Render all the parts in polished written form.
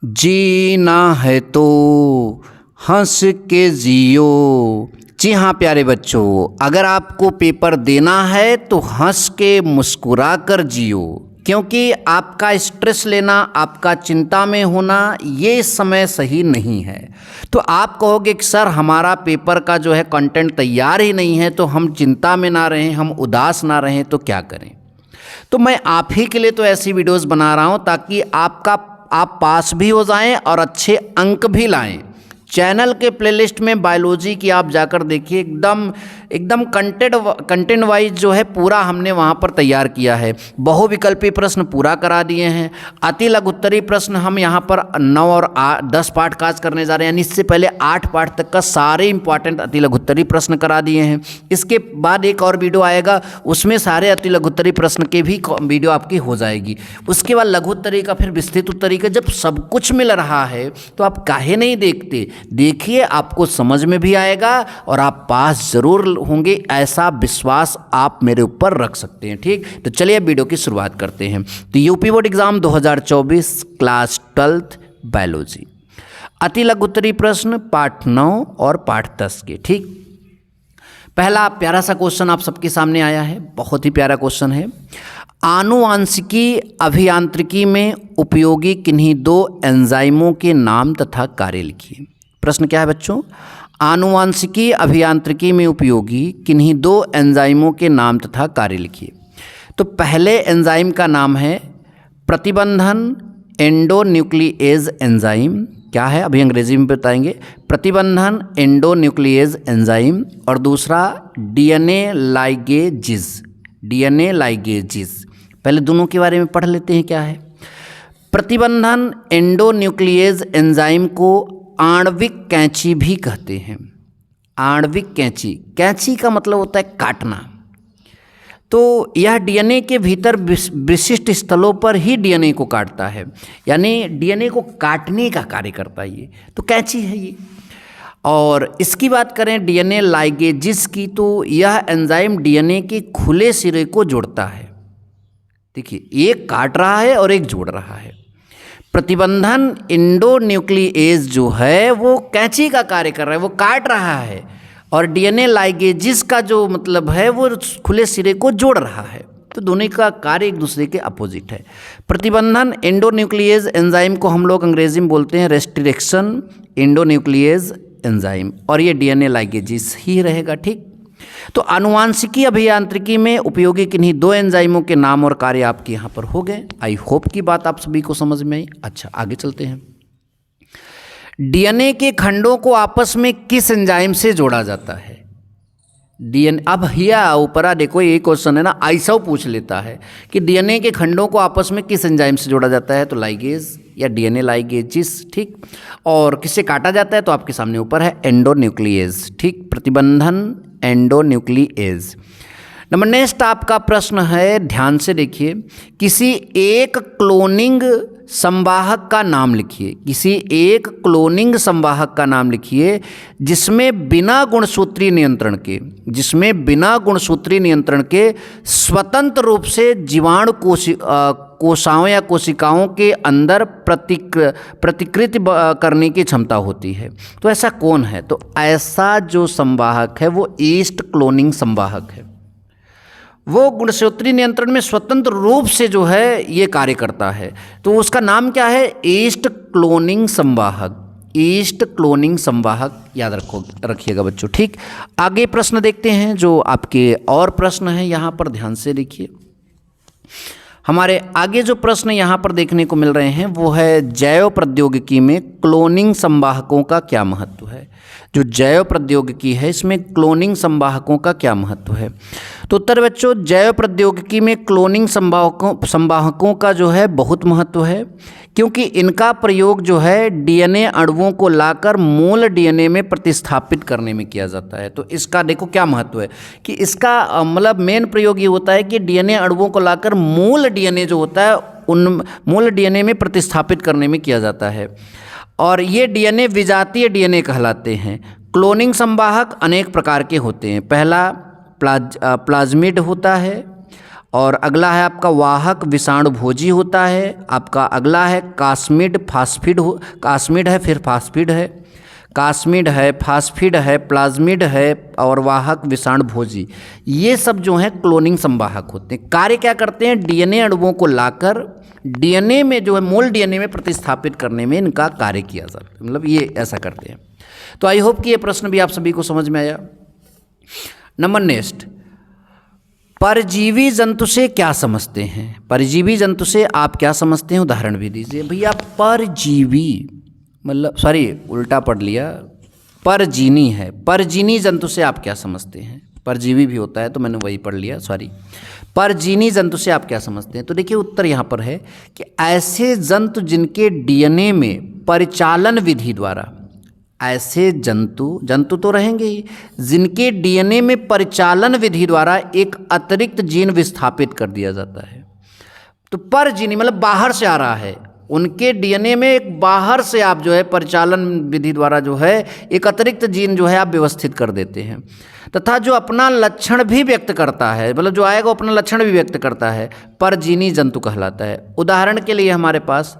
जीना है तो हंस के जियो। जी हाँ प्यारे बच्चों, अगर आपको पेपर देना है तो हंस के मुस्कुरा कर जियो, क्योंकि आपका स्ट्रेस लेना, आपका चिंता में होना ये समय सही नहीं है। तो आप कहोगे कि सर हमारा पेपर का जो है कंटेंट तैयार ही नहीं है, तो हम चिंता में ना रहें, हम उदास ना रहें, तो क्या करें। तो मैं आप ही के लिए तो ऐसी वीडियोस बना रहा हूं ताकि आप पास भी हो जाएं और अच्छे अंक भी लाएं। चैनल के प्लेलिस्ट में बायोलॉजी की आप जाकर देखिए, एकदम कंटेंट वाइज जो है पूरा हमने वहाँ पर तैयार किया है। बहुविकल्पी प्रश्न पूरा करा दिए हैं। अति लघुत्तरी प्रश्न हम यहाँ पर 9 और 10 पाठ काज करने जा रहे हैं, यानी इससे पहले 8 पाठ तक का सारे इंपॉर्टेंट अति लघुत्तरी प्रश्न करा दिए हैं। इसके बाद एक और वीडियो आएगा, उसमें सारे अति लघुत्तरी प्रश्न के भी वीडियो आपकी हो जाएगी। उसके बाद लघुत्तरी का, फिर विस्तृत उत्तरी का। जब सब कुछ मिल रहा है तो आप काहे नहीं देखते। देखिए, आपको समझ में भी आएगा और आप पास जरूर होंगे, ऐसा विश्वास आप मेरे ऊपर रख सकते हैं। ठीक, तो चलिए वीडियो की शुरुआत करते हैं। तो UP board exam 2024 class 12th biology, अति लघुत्तरी प्रश्न पाठ 9 और पाठ 10 के। ठीक, पहला प्यारा सा क्वेश्चन आप सबके सामने आया है, बहुत ही प्यारा क्वेश्चन है। आनुवांशिकी अभियांत्रिकी में उपयोगी किन्हीं 2 एंजाइमों के नाम तथा कार्य लिखिए। प्रश्न क्या है बच्चों? आनुवांशिकी अभियांत्रिकी में उपयोगी किन्हीं 2 एंजाइमों के नाम तथा कार्य लिखिए। तो पहले एंजाइम का नाम है प्रतिबंधन एंडोन्यूक्लिएज एंजाइम। क्या है अभी अंग्रेजी में बताएंगे, प्रतिबंधन एंडोन्यूक्लिएज एंजाइम। और दूसरा डीएनए लाइगेजिस। डीएनए लाइगेजिस, पहले दोनों के बारे में पढ़ लेते हैं क्या है। प्रतिबंधन एंडोन्यूक्लिएज एंजाइम को आणविक कैंची भी कहते हैं। आणविक कैंची, कैंची का मतलब होता है काटना। तो यह डीएनए के भीतर विशिष्ट स्थलों पर ही डीएनए को काटता है, यानी डीएनए को काटने का कार्य करता है ये, तो कैंची है ये। और इसकी बात करें डीएनए लाइगेजिस की, तो यह एंजाइम डीएनए के खुले सिरे को जोड़ता है। देखिए, एक काट रहा है और एक जोड़ रहा है। प्रतिबंधन एंडोन्यूक्लिएज जो है वो कैंची का कार्य कर रहा है, वो काट रहा है, और डीएनए लाइगेजिस का जो मतलब है वो खुले सिरे को जोड़ रहा है। तो दोनों का कार्य एक दूसरे के अपोजिट है। प्रतिबंधन एंडोन्यूक्लिएज एंजाइम को हम लोग अंग्रेजी में बोलते हैं रेस्ट्रिक्शन एंडोन्यूक्लिएज एंजाइम, और ये डीएनए लाइगेजिस ही रहेगा। ठीक, तो आनुवांशिकी अभियांत्रिकी में उपयोगी किन्हीं 2 एंजाइमों के नाम और कार्य आपके यहाँ पर हो गए। आई होप की बात आप सभी को समझ में आई। अच्छा, आगे चलते हैं। डीएनए के खंडों को आपस में किस एंजाइम से जोड़ा जाता है? डीएनए, अब हिया ऊपरा देखो, ये क्वेश्चन है ना, ऐसा पूछ लेता है कि डीएनए के खंडों को आपस में किस एंजाइम से जोड़ा जाता है, तो लाइगेज या डीएनए लाइगेजिस। ठीक, और किससे काटा जाता है, तो आपके सामने ऊपर है एंडोन्यूक्लिएज। ठीक, प्रतिबंधन एंडोन्यूक्लिएज। नंबर नेक्स्ट आपका प्रश्न है, ध्यान से देखिए, किसी एक क्लोनिंग संवाहक का नाम लिखिए। किसी एक क्लोनिंग संवाहक का नाम लिखिए जिसमें बिना गुणसूत्रीय नियंत्रण के स्वतंत्र रूप से जीवाणु कोशिकाओं या कोशिकाओं के अंदर प्रतिकृति करने की क्षमता होती है। तो ऐसा कौन है? तो ऐसा जो संवाहक है वो ईस्ट क्लोनिंग संवाहक है। वो गुणसूत्रीय नियंत्रण में स्वतंत्र रूप से जो है ये कार्य करता है। तो उसका नाम क्या है? ईस्ट क्लोनिंग संवाहक। ईस्ट क्लोनिंग संवाहक याद रखिएगा बच्चों। ठीक, आगे प्रश्न देखते हैं, जो आपके और प्रश्न हैं यहाँ पर, ध्यान से देखिए। हमारे आगे जो प्रश्न यहाँ पर देखने को मिल रहे हैं वो है जैव प्रौद्योगिकी में क्लोनिंग संवाहकों का क्या महत्व है। जो जैव प्रौद्योगिकी है इसमें क्लोनिंग संवाहकों का क्या महत्व है? तो उत्तर बच्चों, जैव प्रौद्योगिकी में क्लोनिंग संवाहकों का जो है बहुत महत्व है, क्योंकि इनका प्रयोग जो है डीएनए अणुओं को लाकर मूल डीएनए में प्रतिस्थापित करने में किया जाता है। तो इसका देखो क्या महत्व है कि इसका मतलब मेन प्रयोग ये होता है कि डीएनए अणुओं को लाकर मूल डीएनए जो होता है उन मूल डीएनए में प्रतिस्थापित करने में किया जाता है, और ये डीएनए विजातीय डीएनए कहलाते हैं। क्लोनिंग संवाहक अनेक प्रकार के होते हैं। पहला प्लाज्मिड होता है, और अगला है आपका वाहक विषाणुभोजी होता है। आपका अगला है कास्मिड फास्फिड कास्मिड है, फिर फास्फिड है, कास्मिड है, फास्फिड है, प्लाज्मिड है और वाहक विषाणुभोजी। ये सब जो हैं क्लोनिंग संवाहक होते हैं। कार्य क्या करते हैं? डीएनए अणुओं को लाकर डीएनए में जो है मूल डीएनए में प्रतिस्थापित करने में इनका कार्य किया जाता है, मतलब ये ऐसा करते हैं। तो आई होप कि ये प्रश्न भी आप सभी को समझ में आया। नंबर नेक्स्ट, परजीवी जंतु से क्या समझते हैं? परजीवी जंतु से आप क्या समझते हैं? उदाहरण भी दीजिए भैया। परजीवी मतलब सॉरी उल्टा पढ़ लिया, परजीनी है। परजीनी जंतु से आप क्या समझते हैं? परजीवी भी होता है तो मैंने वही पढ़ लिया, सॉरी। परजीनी जंतु से आप क्या समझते हैं? तो देखिए उत्तर यहाँ पर है कि ऐसे जंतु जिनके डीएनए में परिचालन विधि द्वारा, ऐसे जंतु तो रहेंगे ही, जिनके डीएनए में परिचालन विधि द्वारा एक अतिरिक्त जीन विस्थापित कर दिया जाता है। तो परजीनी मतलब बाहर से आ रहा है, उनके डीएनए में एक बाहर से आप जो है परिचालन विधि द्वारा जो है एक अतिरिक्त जीन जो है आप व्यवस्थित कर देते हैं, तथा जो अपना लक्षण भी व्यक्त करता है, मतलब जो आएगा अपना लक्षण भी व्यक्त करता है, परजीनी जंतु कहलाता है। उदाहरण के लिए हमारे पास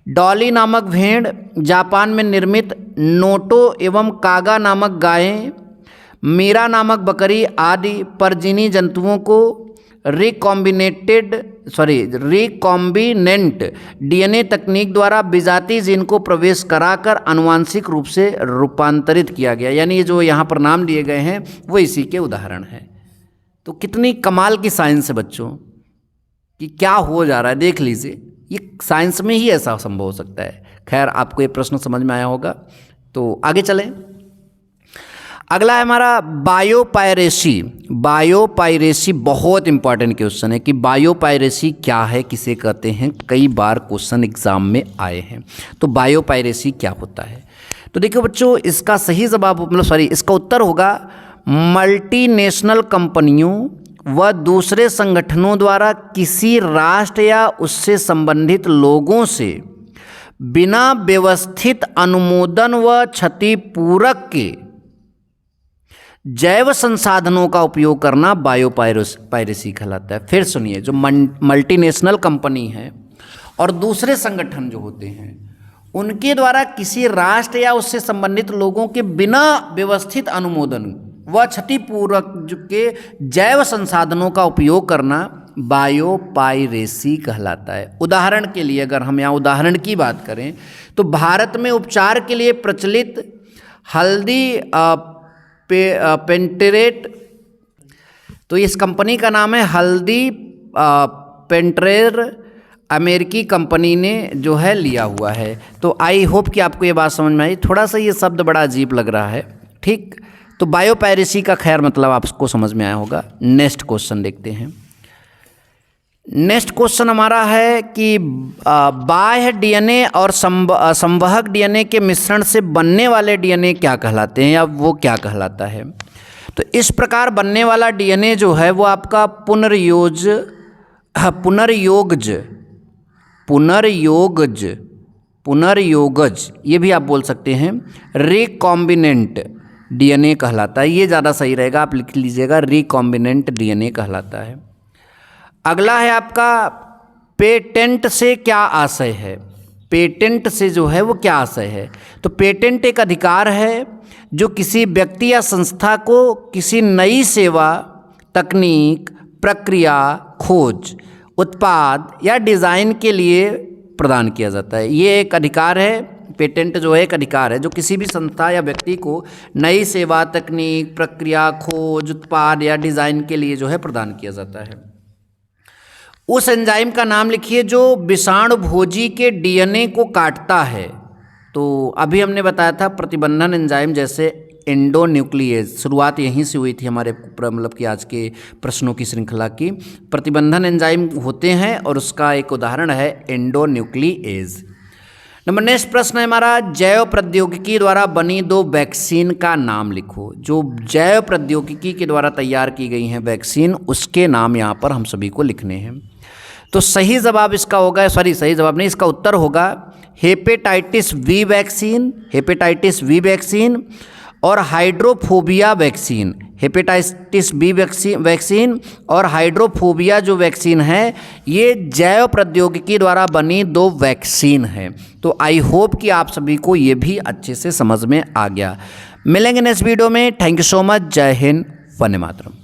डॉली नामक भेड़, जापान में निर्मित नोटो एवं कागा नामक गायें, मीरा नामक बकरी आदि परजीनी जंतुओं को रिकॉम्बिनेंट डीएनए तकनीक द्वारा विजातीय जीन को प्रवेश कराकर आनुवांशिक रूप से रूपांतरित किया गया। यानी ये जो यहाँ पर नाम लिए गए हैं वो इसी के उदाहरण हैं। तो कितनी कमाल की साइंस है बच्चों, कि क्या हो जा रहा है देख लीजिए। ये साइंस में ही ऐसा संभव हो सकता है। खैर आपको ये प्रश्न समझ में आया होगा, तो आगे चलें। अगला है हमारा बायोपायरेसी। बायोपायरेसी बहुत इंपॉर्टेंट क्वेश्चन है कि बायोपायरेसी क्या है, किसे कहते हैं, कई बार क्वेश्चन एग्जाम में आए हैं। तो बायोपायरेसी क्या होता है? तो देखिए बच्चों, इसका सही जवाब इसका उत्तर होगा मल्टीनेशनल कंपनियों व दूसरे संगठनों द्वारा किसी राष्ट्र या उससे संबंधित लोगों से बिना व्यवस्थित अनुमोदन व क्षतिपूरक के जैव संसाधनों का उपयोग करना बायोपायरेसी कहलाता है। फिर सुनिए, जो मल्टीनेशनल कंपनी है और दूसरे संगठन जो होते हैं उनके द्वारा किसी राष्ट्र या उससे संबंधित लोगों के बिना व्यवस्थित अनुमोदन व क्षतिपूर्वक के जैव संसाधनों का उपयोग करना बायोपायरेसी कहलाता है। उदाहरण के लिए अगर हम यहाँ उदाहरण की बात करें तो भारत में उपचार के लिए प्रचलित हल्दी पेंटेरेट, तो इस कंपनी का नाम है हल्दी पेंटेरेट, अमेरिकी कंपनी ने जो है लिया हुआ है। तो आई होप कि आपको ये बात समझ में आई। थोड़ा सा ये शब्द बड़ा अजीब लग रहा है, ठीक। तो बायोपायरेसी का खैर मतलब आपको समझ में आया होगा। नेक्स्ट क्वेश्चन देखते हैं। नेक्स्ट क्वेश्चन हमारा है कि बाह्य डीएनए और संवहक डीएनए के मिश्रण से बनने वाले डीएनए क्या कहलाते हैं, या वो क्या कहलाता है? तो इस प्रकार बनने वाला डीएनए जो है वो आपका पुनर्योगज ये भी आप बोल सकते हैं, रिकॉम्बिनेंट डीएनए कहलाता है। ये ज़्यादा सही रहेगा, आप लिख लीजिएगा, रिकॉम्बिनेंट डीएनए कहलाता है। अगला है आपका पेटेंट से क्या आशय है? पेटेंट से जो है वो क्या आशय है? तो पेटेंट एक अधिकार है जो किसी व्यक्ति या संस्था को किसी नई सेवा, तकनीक, प्रक्रिया, खोज, उत्पाद या डिज़ाइन के लिए प्रदान किया जाता है। ये एक अधिकार है, पेटेंट जो है एक अधिकार है जो किसी भी संस्था या व्यक्ति को नई सेवा, तकनीक, प्रक्रिया, खोज, उत्पाद या डिज़ाइन के लिए जो है प्रदान किया जाता है। उस एंजाइम का नाम लिखिए जो विषाणुभोजी के डीएनए को काटता है। तो अभी हमने बताया था प्रतिबंधन एंजाइम जैसे एंडोन्यूक्लिएज, शुरुआत यहीं से हुई थी हमारे मतलब कि आज के प्रश्नों की श्रृंखला की। प्रतिबंधन एंजाइम होते हैं और उसका एक उदाहरण है एंडोन्यूक्लिएज। नंबर नेक्स्ट प्रश्न है हमारा, जैव प्रौद्योगिकी द्वारा बनी 2 वैक्सीन का नाम लिखो। जो जैव प्रौद्योगिकी के द्वारा तैयार की गई हैं वैक्सीन, उसके नाम यहाँ पर हम सभी को लिखने हैं। तो सही जवाब इसका होगा, सही जवाब नहीं, इसका उत्तर होगा हेपेटाइटिस वी वैक्सीन और hydrophobia vaccine. Hepatitis B vaccine और हाइड्रोफोबिया जो वैक्सीन है, ये जैव प्रौद्योगिकी द्वारा बनी 2 वैक्सीन है। तो आई होप कि आप सभी को ये भी अच्छे से समझ में आ गया। मिलेंगे नेक्स्ट वीडियो में। Thank you so much. जय हिंद, वंदे मातरम।